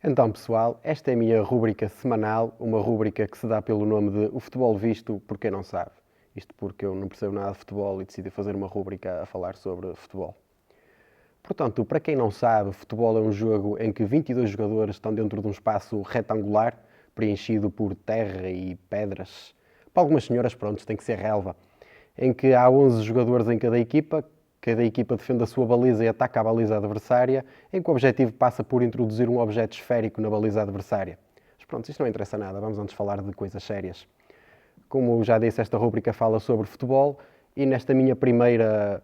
Então, pessoal, esta é a minha rúbrica semanal, uma rúbrica que se dá pelo nome de O Futebol Visto por Quem Não Sabe. Isto porque eu não percebo nada de futebol e decidi fazer uma rúbrica a falar sobre futebol. Portanto, para quem não sabe, futebol é um jogo em que 22 jogadores estão dentro de um espaço retangular, preenchido por terra e pedras. Para algumas senhoras, pronto, tem que ser relva. Em que há 11 jogadores em cada equipa defende a sua baliza e ataca a baliza adversária, em que o objetivo passa por introduzir um objeto esférico na baliza adversária. Mas pronto, isto não interessa nada, vamos antes falar de coisas sérias. Como já disse, esta rubrica fala sobre futebol e nesta minha primeira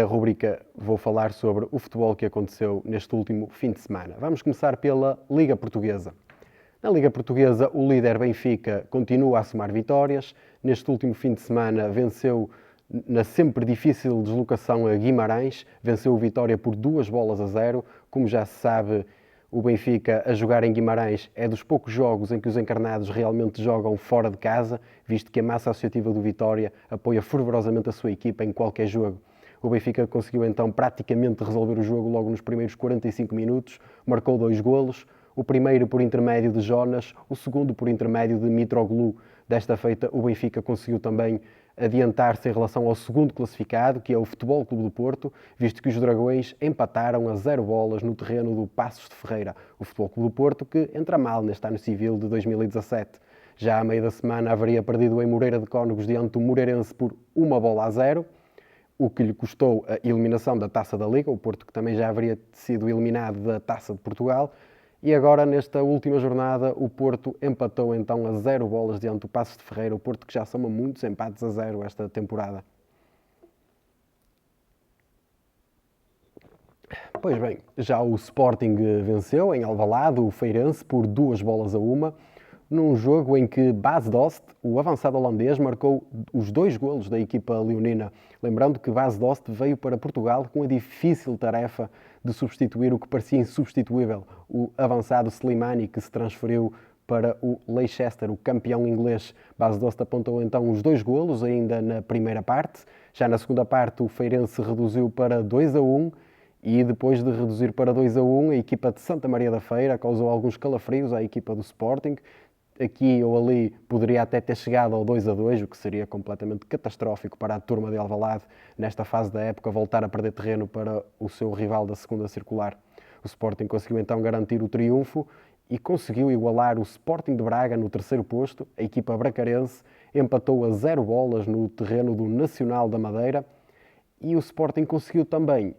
rubrica vou falar sobre o futebol que aconteceu neste último fim de semana. Vamos começar pela Liga Portuguesa. Na Liga Portuguesa, o líder Benfica continua a somar vitórias. Neste último fim de semana, venceu na sempre difícil deslocação a Guimarães, venceu o Vitória por 2-0. Como já se sabe, o Benfica a jogar em Guimarães é dos poucos jogos em que os encarnados realmente jogam fora de casa, visto que a massa associativa do Vitória apoia fervorosamente a sua equipa em qualquer jogo. O Benfica conseguiu então praticamente resolver o jogo logo nos primeiros 45 minutos, marcou 2 golos, o primeiro por intermédio de Jonas, o segundo por intermédio de Mitroglou. Desta feita, o Benfica conseguiu também adiantar-se em relação ao segundo classificado, que é o Futebol Clube do Porto, visto que os Dragões empataram a 0 bolas no terreno do Passos de Ferreira. O Futebol Clube do Porto que entra mal neste ano civil de 2017. Já à meia da semana haveria perdido em Moreira de Cónegos diante do Moreirense por 1-0, o que lhe custou a eliminação da Taça da Liga, o Porto que também já haveria sido eliminado da Taça de Portugal. E agora, nesta última jornada, o Porto empatou então a 0 bolas diante do Passos de Ferreira, o Porto que já soma muitos empates a 0 esta temporada. Pois bem, já o Sporting venceu em Alvalade o Feirense por 2-1, num jogo em que Bas Dost, o avançado holandês, marcou os 2 golos da equipa leonina. Lembrando que Bas Dost veio para Portugal com a difícil tarefa de substituir o que parecia insubstituível, o avançado Slimani, que se transferiu para o Leicester, o campeão inglês. Bas Dost apontou então os 2 golos ainda na primeira parte. Já na segunda parte o Feirense reduziu para 2-1 e depois de reduzir para 2-1, a equipa de Santa Maria da Feira causou alguns calafrios à equipa do Sporting. Aqui ou ali poderia até ter chegado ao 2-2, o que seria completamente catastrófico para a turma de Alvalade nesta fase da época voltar a perder terreno para o seu rival da segunda circular. O Sporting conseguiu então garantir o triunfo e conseguiu igualar o Sporting de Braga no terceiro posto. A equipa bracarense empatou a 0 bolas no terreno do Nacional da Madeira e o Sporting conseguiu também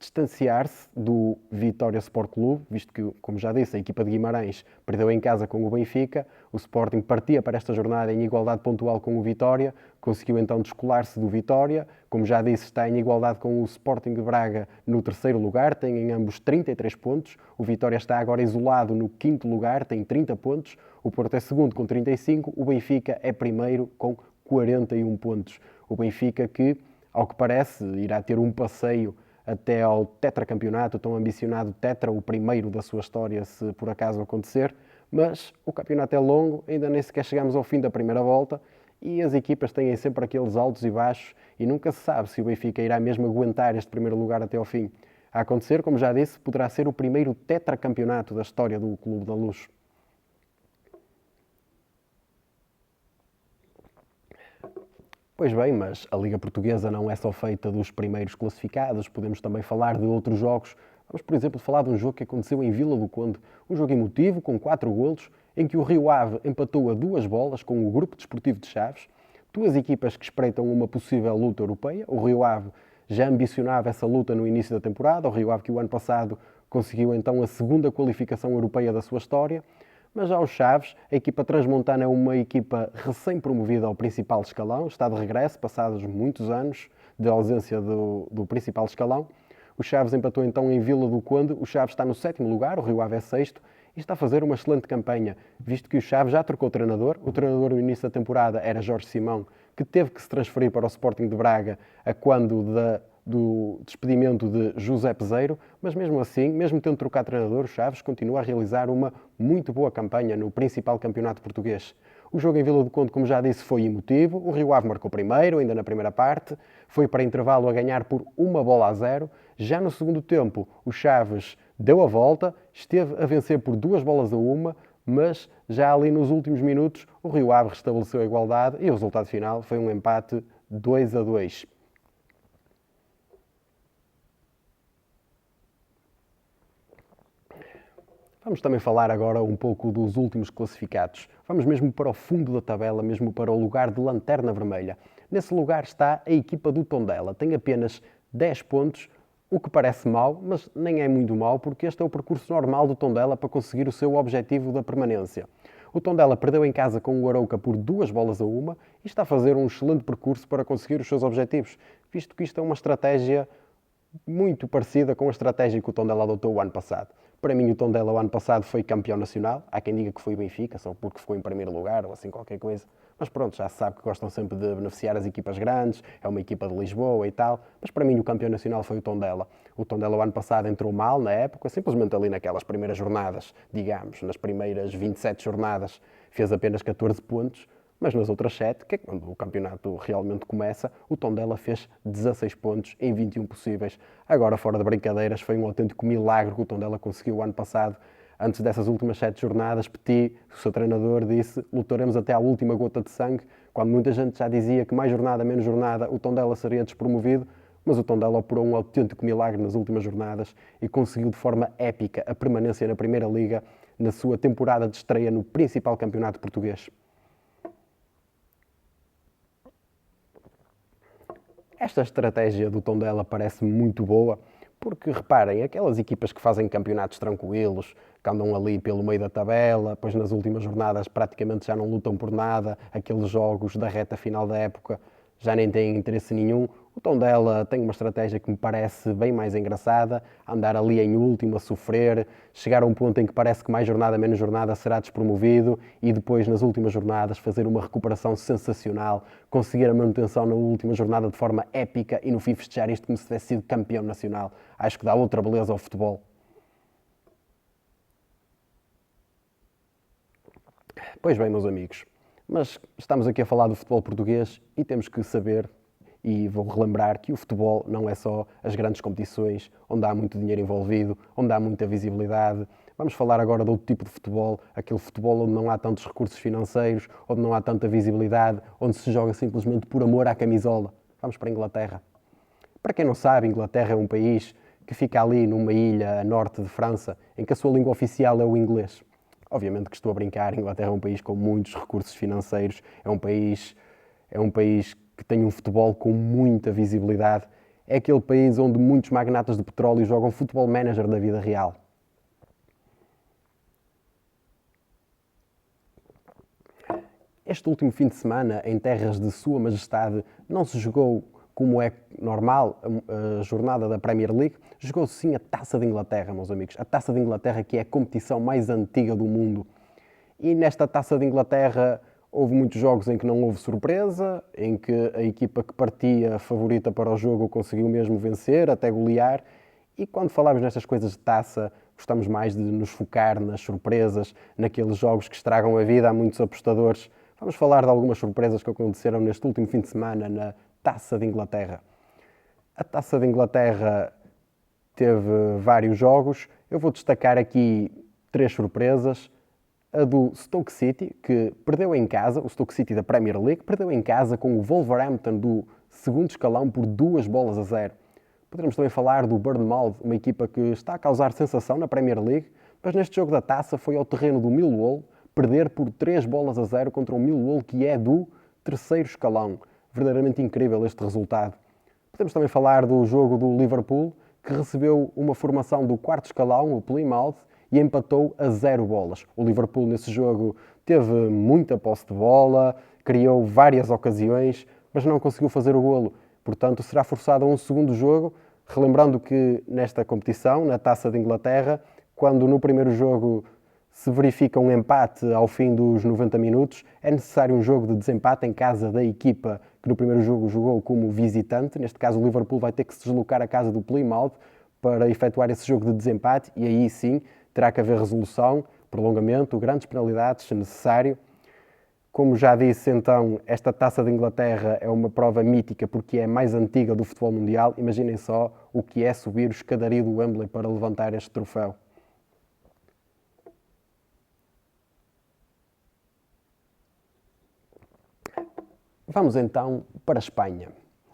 distanciar-se do Vitória Sport Clube, visto que, como já disse, a equipa de Guimarães perdeu em casa com o Benfica, o Sporting partia para esta jornada em igualdade pontual com o Vitória, conseguiu então descolar-se do Vitória, como já disse, está em igualdade com o Sporting de Braga no terceiro lugar, tem em ambos 33 pontos, o Vitória está agora isolado no quinto lugar, tem 30 pontos, o Porto é segundo com 35, o Benfica é primeiro com 41 pontos. O Benfica que, ao que parece, irá ter um passeio até ao tetracampeonato, tão ambicionado tetra, o primeiro da sua história, se por acaso acontecer, mas o campeonato é longo, ainda nem sequer chegamos ao fim da primeira volta e as equipas têm sempre aqueles altos e baixos e nunca se sabe se o Benfica irá mesmo aguentar este primeiro lugar até ao fim. A acontecer, como já disse, poderá ser o primeiro tetracampeonato da história do Clube da Luz. Pois bem, mas a Liga Portuguesa não é só feita dos primeiros classificados, podemos também falar de outros jogos. Vamos, por exemplo, falar de um jogo que aconteceu em Vila do Conde, um jogo emotivo, com 4 golos, em que o Rio Ave empatou a 2 bolas com o Grupo Desportivo de Chaves, duas equipas que espreitam uma possível luta europeia. O Rio Ave já ambicionava essa luta no início da temporada, o Rio Ave que o ano passado conseguiu então a segunda qualificação europeia da sua história. Mas já os Chaves, a equipa transmontana é uma equipa recém-promovida ao principal escalão, está de regresso, passados muitos anos de ausência do principal escalão. O Chaves empatou então em Vila do Conde, o Chaves está no 7º lugar, o Rio Ave é 6º, e está a fazer uma excelente campanha, visto que o Chaves já trocou treinador. O treinador no início da temporada era Jorge Simão, que teve que se transferir para o Sporting de Braga a quando do despedimento de José Peseiro, mas mesmo assim, mesmo tendo trocado treinador, o Chaves continua a realizar uma muito boa campanha no principal campeonato português. O jogo em Vila do Conde, como já disse, foi emotivo. O Rio Ave marcou primeiro, ainda na primeira parte. Foi para intervalo a ganhar por 1-0. Já no segundo tempo, o Chaves deu a volta, esteve a vencer por 2-1, mas já ali nos últimos minutos o Rio Ave restabeleceu a igualdade e o resultado final foi um empate 2-2. Vamos também falar agora um pouco dos últimos classificados. Vamos mesmo para o fundo da tabela, mesmo para o lugar de lanterna vermelha. Nesse lugar está a equipa do Tondela. Tem apenas 10 pontos, o que parece mau, mas nem é muito mau, porque este é o percurso normal do Tondela para conseguir o seu objetivo da permanência. O Tondela perdeu em casa com o Arouca por 2-1 e está a fazer um excelente percurso para conseguir os seus objetivos, visto que isto é uma estratégia muito parecida com a estratégia que o Tondela adotou o ano passado. Para mim, o Tondela, o ano passado, foi campeão nacional. Há quem diga que foi o Benfica, só porque ficou em primeiro lugar ou assim qualquer coisa. Mas pronto, já se sabe que gostam sempre de beneficiar as equipas grandes, é uma equipa de Lisboa e tal. Mas para mim, o campeão nacional foi o Tondela. O Tondela, o ano passado, entrou mal na época, simplesmente ali naquelas primeiras jornadas, digamos, nas primeiras 27 jornadas, fez apenas 14 pontos. Mas nas outras 7, que é quando o campeonato realmente começa, o Tondela fez 16 pontos em 21 possíveis. Agora, fora de brincadeiras, foi um autêntico milagre que o Tondela conseguiu o ano passado. Antes dessas últimas 7 jornadas, Petit, o seu treinador, disse: lutaremos até à última gota de sangue, quando muita gente já dizia que mais jornada, menos jornada, o Tondela seria despromovido. Mas o Tondela operou um autêntico milagre nas últimas jornadas e conseguiu de forma épica a permanência na Primeira Liga na sua temporada de estreia no principal campeonato português. Esta estratégia do Tondela parece-me muito boa, porque reparem, aquelas equipas que fazem campeonatos tranquilos, que andam ali pelo meio da tabela, depois nas últimas jornadas praticamente já não lutam por nada, aqueles jogos da reta final da época já nem têm interesse nenhum. O Tondela tem uma estratégia que me parece bem mais engraçada, andar ali em último a sofrer, chegar a um ponto em que parece que mais jornada, menos jornada será despromovido e depois nas últimas jornadas fazer uma recuperação sensacional, conseguir a manutenção na última jornada de forma épica e no fim festejar isto como se tivesse sido campeão nacional. Acho que dá outra beleza ao futebol. Pois bem, meus amigos, mas estamos aqui a falar do futebol português e temos que saber, e vou relembrar, que o futebol não é só as grandes competições, onde há muito dinheiro envolvido, onde há muita visibilidade. Vamos falar agora de outro tipo de futebol, aquele futebol onde não há tantos recursos financeiros, onde não há tanta visibilidade, onde se joga simplesmente por amor à camisola. Vamos para a Inglaterra. Para quem não sabe, a Inglaterra é um país que fica ali numa ilha a norte de França, em que a sua língua oficial é o inglês. Obviamente que estou a brincar, a Inglaterra é um país com muitos recursos financeiros, é um país que tem um futebol com muita visibilidade, é aquele país onde muitos magnatas de petróleo jogam futebol manager da vida real. Este último fim de semana, em terras de Sua Majestade, não se jogou como é normal a jornada da Premier League, jogou-se sim a Taça de Inglaterra, meus amigos. A Taça de Inglaterra, que é a competição mais antiga do mundo. E nesta Taça de Inglaterra houve muitos jogos em que não houve surpresa, em que a equipa que partia favorita para o jogo conseguiu mesmo vencer, até golear. E quando falamos nestas coisas de taça, gostamos mais de nos focar nas surpresas, naqueles jogos que estragam a vida a muitos apostadores. Vamos falar de algumas surpresas que aconteceram neste último fim de semana na Taça de Inglaterra. A Taça de Inglaterra teve vários jogos. Eu vou destacar aqui 3 surpresas. A do Stoke City, que perdeu em casa, o Stoke City da Premier League, perdeu em casa com o Wolverhampton do segundo escalão por 2-0. Poderemos também falar do Bournemouth, uma equipa que está a causar sensação na Premier League, mas neste jogo da taça foi ao terreno do Millwall perder por 3-0 contra o Millwall, que é do terceiro escalão. Verdadeiramente incrível este resultado. Podemos também falar do jogo do Liverpool, que recebeu uma formação do quarto escalão, o Plymouth, e empatou a 0 bolas. O Liverpool nesse jogo teve muita posse de bola, criou várias ocasiões, mas não conseguiu fazer o golo. Portanto, será forçado a um segundo jogo, relembrando que nesta competição, na Taça de Inglaterra, quando no primeiro jogo se verifica um empate ao fim dos 90 minutos, é necessário um jogo de desempate em casa da equipa que no primeiro jogo jogou como visitante. Neste caso, o Liverpool vai ter que se deslocar à casa do Plymouth para efetuar esse jogo de desempate e aí sim terá que haver resolução, prolongamento, grandes penalidades, se necessário. Como já disse, então, esta Taça de Inglaterra é uma prova mítica porque é a mais antiga do futebol mundial. Imaginem só o que é subir o escadario do Wembley para levantar este troféu. Vamos então para a Espanha.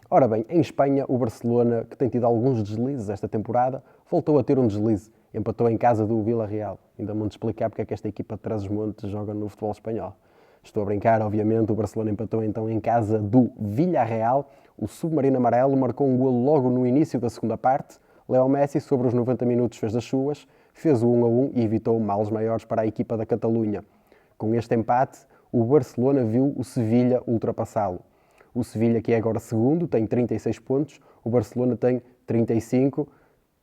Ora bem, em Espanha, o Barcelona, que tem tido alguns deslizes esta temporada, voltou a ter um deslize. Empatou em casa do Villarreal. Ainda vou-te explicar porque é que esta equipa de Trás-os-Montes joga no futebol espanhol. Estou a brincar, obviamente. O Barcelona empatou então em casa do Villarreal. O submarino amarelo marcou um golo logo no início da segunda parte. Leo Messi, sobre os 90 minutos, fez das suas, fez o 1-1 e evitou males maiores para a equipa da Catalunha. Com este empate, o Barcelona viu o Sevilha ultrapassá-lo. O Sevilha, que é agora segundo, tem 36 pontos, o Barcelona tem 35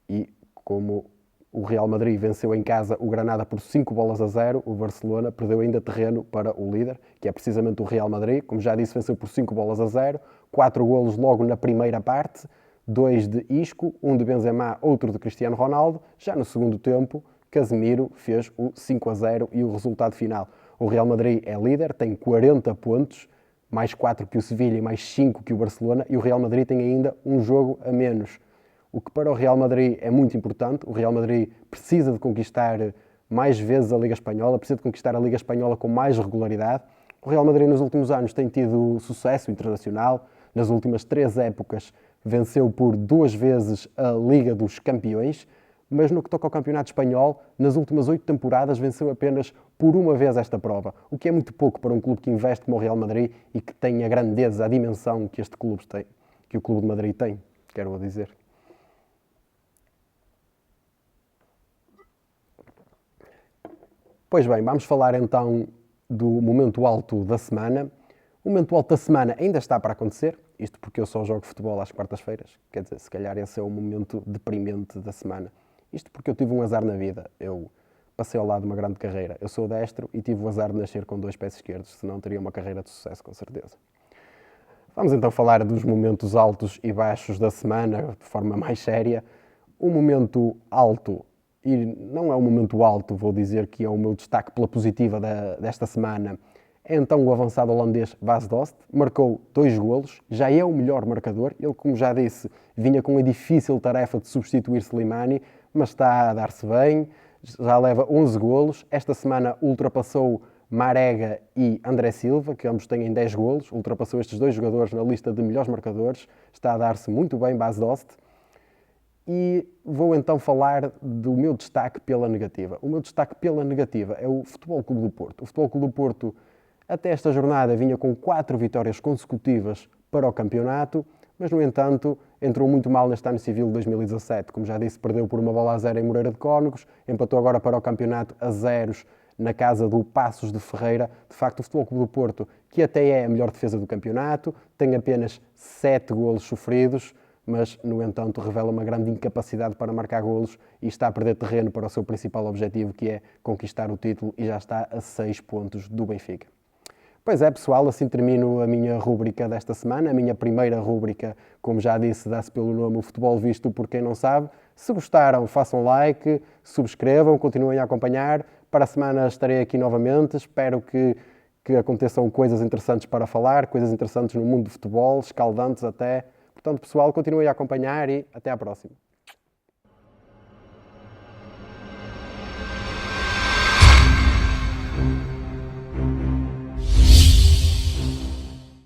e, como o Real Madrid venceu em casa o Granada por 5-0, o Barcelona perdeu ainda terreno para o líder, que é precisamente o Real Madrid. Como já disse, venceu por 5-0, 4 golos logo na primeira parte, 2 de Isco, 1 de Benzema, outro de Cristiano Ronaldo. Já no segundo tempo, Casemiro fez o 5-0 e o resultado final. O Real Madrid é líder, tem 40 pontos, mais 4 que o Sevilha e mais 5 que o Barcelona, e o Real Madrid tem ainda um jogo a menos. O que para o Real Madrid é muito importante. O Real Madrid precisa de conquistar mais vezes a Liga Espanhola, precisa de conquistar a Liga Espanhola com mais regularidade. O Real Madrid nos últimos anos tem tido sucesso internacional. Nas últimas 3 épocas venceu por 2 vezes a Liga dos Campeões, mas no que toca ao Campeonato Espanhol, nas últimas 8 temporadas venceu apenas por 1 vez esta prova, o que é muito pouco para um clube que investe como o Real Madrid e que tem a grandeza, a dimensão que este clube tem, que o Clube de Madrid tem, quero dizer. Pois bem, vamos falar então do momento alto da semana. O momento alto da semana ainda está para acontecer, isto porque eu só jogo futebol às quartas-feiras, quer dizer, se calhar esse é o momento deprimente da semana. Isto porque eu tive um azar na vida, eu passei ao lado de uma grande carreira. Eu sou destro e tive o azar de nascer com 2 pés esquerdos, senão teria uma carreira de sucesso, com certeza. Vamos então falar dos momentos altos e baixos da semana, de forma mais séria. O momento alto, e não é um momento alto, vou dizer que é o meu destaque pela positiva desta semana, é então o avançado holandês Bas Dost, marcou 2 golos, já é o melhor marcador. Ele, como já disse, vinha com a difícil tarefa de substituir Slimani, mas está a dar-se bem, já leva 11 golos. Esta semana ultrapassou Marega e André Silva, que ambos têm 10 golos, ultrapassou estes 2 jogadores na lista de melhores marcadores, está a dar-se muito bem Bas Dost. E vou então falar do meu destaque pela negativa. O meu destaque pela negativa é o Futebol Clube do Porto. O Futebol Clube do Porto, até esta jornada, vinha com 4 vitórias consecutivas para o campeonato, mas, no entanto, entrou muito mal neste ano civil de 2017. Como já disse, perdeu por 1-0 em Moreira de Cónegos, empatou agora para o campeonato a 0 na casa do Passos de Ferreira. De facto, o Futebol Clube do Porto, que até é a melhor defesa do campeonato, tem apenas 7 golos sofridos, mas, no entanto, revela uma grande incapacidade para marcar golos e está a perder terreno para o seu principal objetivo, que é conquistar o título, e já está a 6 pontos do Benfica. Pois é, pessoal, assim termino a minha rúbrica desta semana, a minha primeira rúbrica, como já disse, dá-se pelo nome O Futebol Visto por quem não sabe. Se gostaram, façam like, subscrevam, continuem a acompanhar. Para a semana estarei aqui novamente, espero que aconteçam coisas interessantes para falar, coisas interessantes no mundo do futebol, escaldantes até. Portanto, pessoal, continuem a acompanhar e até à próxima.